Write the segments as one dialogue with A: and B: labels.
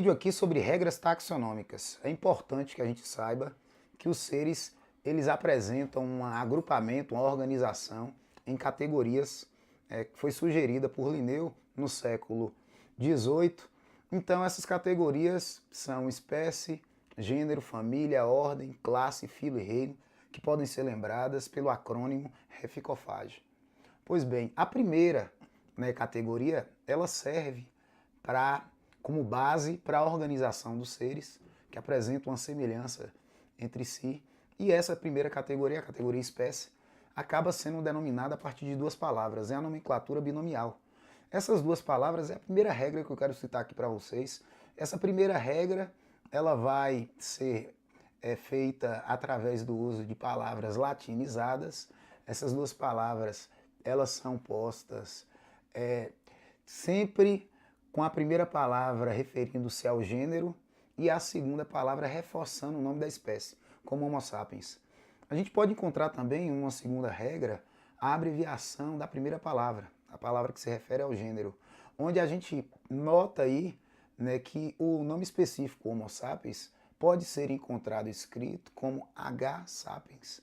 A: vídeo aqui sobre regras taxonômicas. É importante que a gente saiba que os seres, eles apresentam um agrupamento, uma organização em categorias que foi sugerida por Linneu no século XVIII. Então essas categorias são espécie, gênero, família, ordem, classe, filo e reino, que podem ser lembradas pelo acrônimo REFICOFAGE. Pois bem, a primeira categoria, ela serve como base para a organização dos seres que apresentam uma semelhança entre si. E essa primeira categoria, a categoria espécie, acaba sendo denominada a partir de duas palavras, é a nomenclatura binomial. Essas duas palavras é a primeira regra que eu quero citar aqui para vocês. Essa primeira regra, ela vai ser feita através do uso de palavras latinizadas. Essas duas palavras, elas são postas sempre com a primeira palavra referindo-se ao gênero e a segunda palavra reforçando o nome da espécie, como Homo sapiens. A gente pode encontrar também uma segunda regra, a abreviação da primeira palavra, a palavra que se refere ao gênero, onde a gente nota aí que o nome específico Homo sapiens pode ser encontrado escrito como H. sapiens,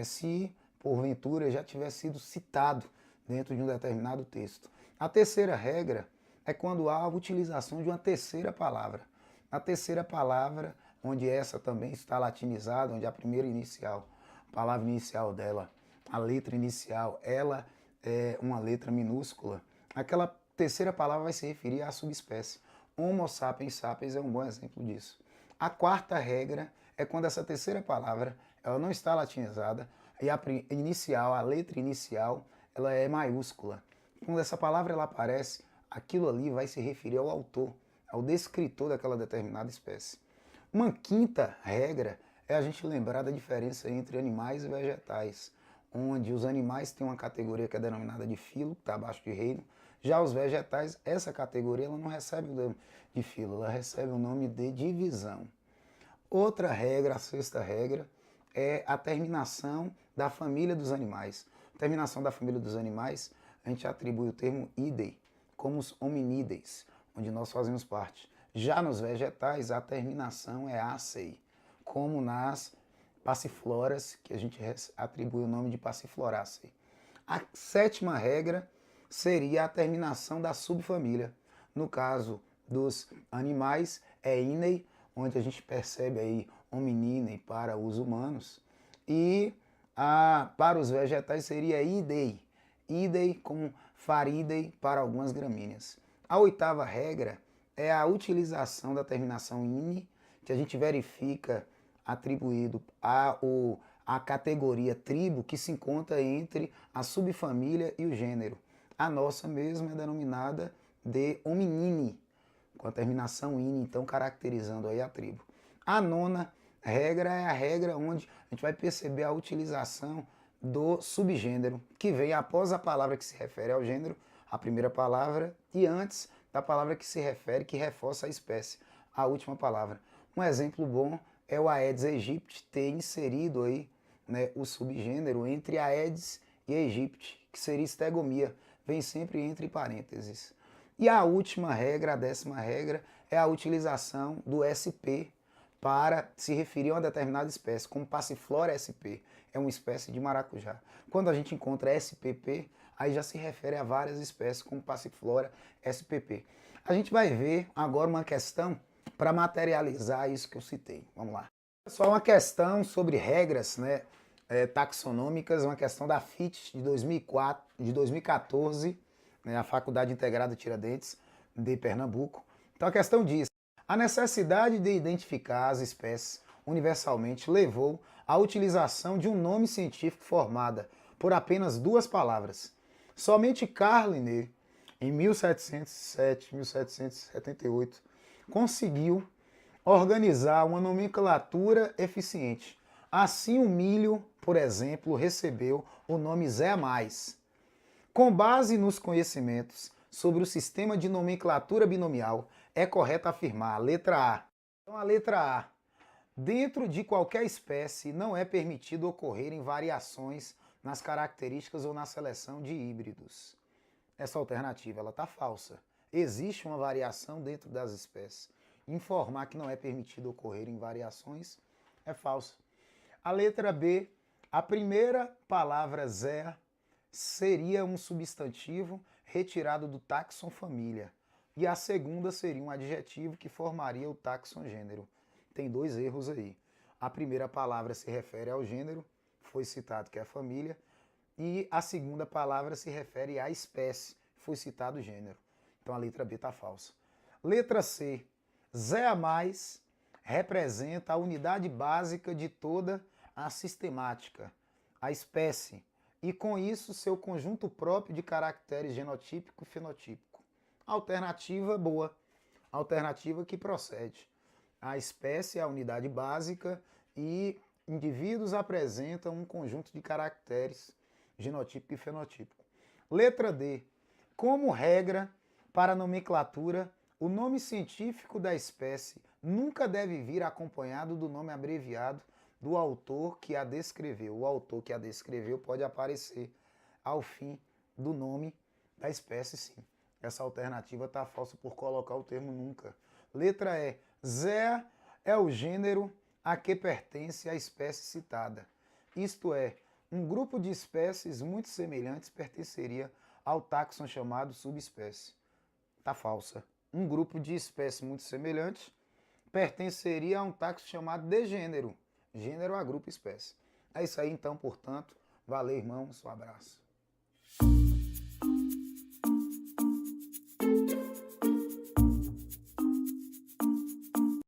A: se porventura já tiver sido citado dentro de um determinado texto. A terceira regra é quando há a utilização de uma terceira palavra. A terceira palavra, onde essa também está latinizada, onde a primeira inicial, a palavra inicial dela, a letra inicial, ela é uma letra minúscula, aquela terceira palavra vai se referir à subespécie. Homo sapiens sapiens é um bom exemplo disso. A quarta regra é quando essa terceira palavra ela não está latinizada e a inicial, a letra inicial, ela é maiúscula. Quando essa palavra ela aparece, aquilo ali vai se referir ao autor, ao descritor daquela determinada espécie. Uma quinta regra é a gente lembrar da diferença entre animais e vegetais, onde os animais têm uma categoria que é denominada de filo, que está abaixo de reino, já os vegetais, essa categoria ela não recebe o nome de filo, ela recebe o nome de divisão. Outra regra, a sexta regra, é a terminação da família dos animais. Terminação da família dos animais, a gente atribui o termo idem, como os hominídeos, onde nós fazemos parte. Já nos vegetais, a terminação é acei, como nas passifloras, que a gente atribui o nome de passifloraceae. A sétima regra seria a terminação da subfamília. No caso dos animais, é inei, onde a gente percebe aí homininei para os humanos, e para os vegetais seria idei, idei como faridei para algumas gramíneas. A oitava regra é a utilização da terminação ini, que a gente verifica atribuído à categoria tribo que se encontra entre a subfamília e o gênero. A nossa mesma é denominada de hominini, com a terminação ini, então caracterizando aí a tribo. A nona regra é a regra onde a gente vai perceber a utilização do subgênero, que vem após a palavra que se refere ao gênero, a primeira palavra, e antes da palavra que se refere, que reforça a espécie, a última palavra. Um exemplo bom é o Aedes aegypti ter inserido aí o subgênero entre Aedes e aegypti, que seria estegomia, vem sempre entre parênteses. E a última regra, a décima regra, é a utilização do SP para se referir a uma determinada espécie, como Passiflora sp, é uma espécie de maracujá. Quando a gente encontra SPP, aí já se refere a várias espécies, como Passiflora spp. A gente vai ver agora uma questão para materializar isso que eu citei. Vamos lá. Só uma questão sobre regras taxonômicas, uma questão da FIT de 2014, a Faculdade Integrada Tiradentes de Pernambuco. Então a questão diz: a necessidade de identificar as espécies universalmente levou à utilização de um nome científico formada por apenas duas palavras. Somente Carl Linné, em 1707-1778, conseguiu organizar uma nomenclatura eficiente. Assim, o milho, por exemplo, recebeu o nome Zé Mais. Com base nos conhecimentos sobre o sistema de nomenclatura binomial, é correto afirmar a letra A. Então, a letra A. Dentro de qualquer espécie, não é permitido ocorrerem variações nas características ou na seleção de híbridos. Essa alternativa está falsa. Existe uma variação dentro das espécies. informar que não é permitido ocorrerem variações é falsa. A letra B, a primeira palavra Zé seria um substantivo retirado do táxon família. E a segunda seria um adjetivo que formaria o táxon gênero. Tem dois erros aí. A primeira palavra se refere ao gênero, foi citado que é a família, e a segunda palavra se refere à espécie, foi citado o gênero. Então a letra B está falsa. Letra C, Zé a mais representa a unidade básica de toda a sistemática, a espécie, e com isso seu conjunto próprio de caracteres genotípico e fenotípico. Alternativa boa, alternativa que procede. A espécie é a unidade básica e indivíduos apresentam um conjunto de caracteres genotípico e fenotípico. Letra D. Como regra para a nomenclatura, o nome científico da espécie nunca deve vir acompanhado do nome abreviado do autor que a descreveu. O autor que a descreveu pode aparecer ao fim do nome da espécie, sim. Essa alternativa está falsa por colocar o termo nunca. Letra E. Zé é o gênero a que pertence a espécie citada. Isto é, um grupo de espécies muito semelhantes pertenceria ao táxon chamado subespécie. Está falsa. Um grupo de espécies muito semelhantes pertenceria a um táxon chamado de gênero. Gênero a grupo espécie. É isso aí então, portanto. Valeu, irmãos. Um abraço.